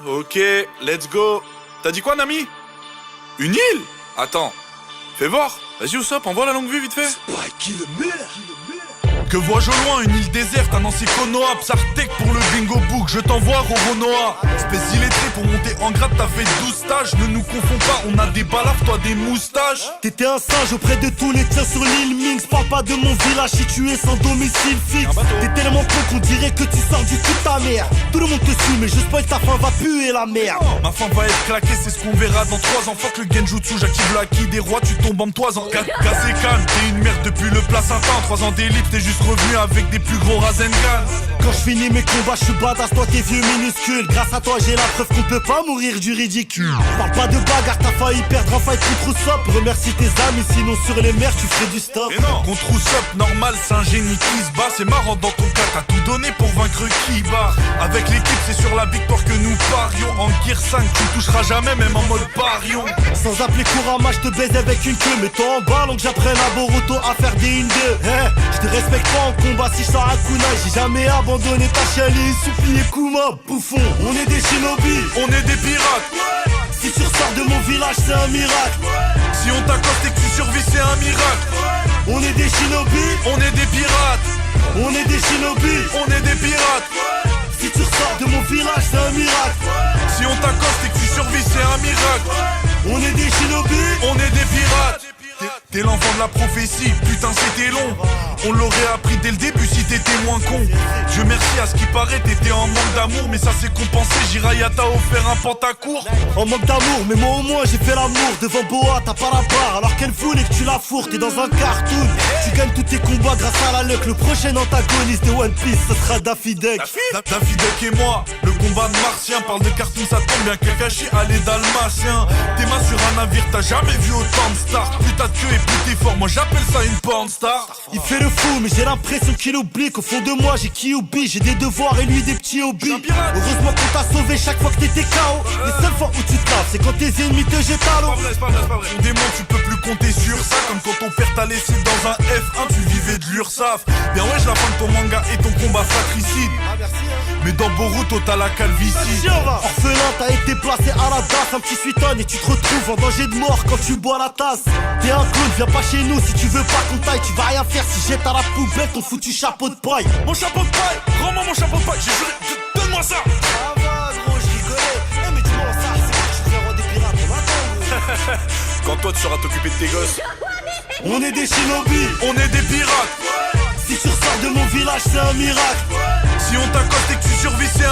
Ok, let's go. T'as dit quoi, Nami? Une île? Attends, fais voir. Vas-y, Usopp, envoie la longue vue vite fait. Que vois-je au loin? Une île déserte, un ancien Konoha, Psartek pour le bingo book, je t'envoie Roronoa. Espèce d'illettré pour monter en grade, t'as fait 12 stages. Ne nous confonds pas, on a des balafres, toi des moustaches. T'étais un singe auprès de tous les tiens sur l'île Minx. Parle pas de mon village situé sans domicile fixe. T'es tellement con qu'on dirait que tu sors du cul de ta mère. Tout le monde te suit mais je spoil, ta fin va puer la merde. Ma fin va être claquée, c'est ce qu'on verra dans 3 ans. Fuck le genjutsu, j'active le haki des rois, tu tombes en 3 ans. Cassé calme, t'es une merde depuis le placenta. En 3 ans d'élite, t'es juste revenu avec des plus gros Rasengan. Quand je finis mes combats, je suis badass, toi t'es vieux minuscule. Grâce à toi j'ai la preuve qu'on peut pas mourir du ridicule. Parle pas de bagarre, t'as failli perdre un fight contre Usopp. Remercie tes amis, sinon sur les mers tu ferais du stop. Et non, contre Usopp, normal, c'est un génie qui se bat. C'est marrant dans ton cas, t'as tout donné pour vaincre Kiba. Avec l'équipe, c'est sur la victoire que nous parions. En Gear 5, tu toucheras jamais, même en mode parion. Sans appeler Kurama, je te baise avec une queue. Mets-toi en bas, donc j'apprenne à Boruto à faire des 1-2. Je te respecte pas en combat si je sors un kunai. J'ai jamais abandonné ta chalie, supplié Kuma, bouffon. On est des shinobi, On est des pirates. si tu ressors de mon village c'est un miracle. Si on t'accoste et que tu survis, c'est un miracle. On est des shinobi, On est des pirates. on est des shinobi. On est des pirates. Si tu ressors de mon village c'est un miracle. Si on t'accoste et que tu survis, c'est un miracle. On est des shinobi. On est des pirates. T'es l'enfant de la prophétie, putain c'était long. On l'aurait appris dès le début si t'étais moins con. Dieu merci, à ce qui paraît t'étais en manque d'amour. Mais ça s'est compensé, Jiraiya t'a offert un pantacourt. En manque d'amour, mais moi au moins j'ai fait l'amour. Devant Boa t'as pas la barre, alors qu'elle voulait que tu la fourres. T'es dans un cartoon, tu gagnes tous tes combats grâce à la luck. Le prochain antagoniste de One Piece ce sera Daffy Duck. Daffy Duck et moi, le combat de Martien. Parle de cartoon, ça tombe bien, Kakashi, allez Dalmatien. T'es main sur un navire, t'as jamais vu autant de stars. Plus t'as de queue et plus t'es fort, moi j'appelle ça une porn star. Il fait le fou mais j'ai l'impression qu'il oublie qu'au fond de moi j'ai Kyuubi. J'ai des devoirs et lui des petits hobbies. Heureusement qu'on t'a sauvé chaque fois que t'étais KO. Les seules fois où tu te laves c'est quand tes ennemis te jettent à l'eau. C'est pas vrai. Ton démon, tu peux plus compter sur ça. Comme quand ton père t'a laissé dans un F1, tu vivais de l'URSAF. Bien ouais, je la fin de ton manga et ton combat fratricide. Mais dans Boruto, t'as la calvitie. Orphelin, t'as été placé à la DAS. Un petit suitonne et tu te retrouves en danger de mort quand tu bois la tasse. T'es un clown, viens pas chez nous si tu veux pas qu'on taille. Tu vas rien faire si jette à la poubelle ton foutu chapeau de paille. Mon chapeau de paille, rends-moi mon chapeau de paille, j'ai juré, donne-moi ça. Ah va gros, je rigolais. Mais dis-moi ça, c'est que je suis frérot des pirates, on attend. Quand toi tu sauras t'occuper de tes gosses. On est des shinobi, On est des pirates. si tu ressors de mon village c'est un miracle. Si on t'accoste et que tu survis, c'est un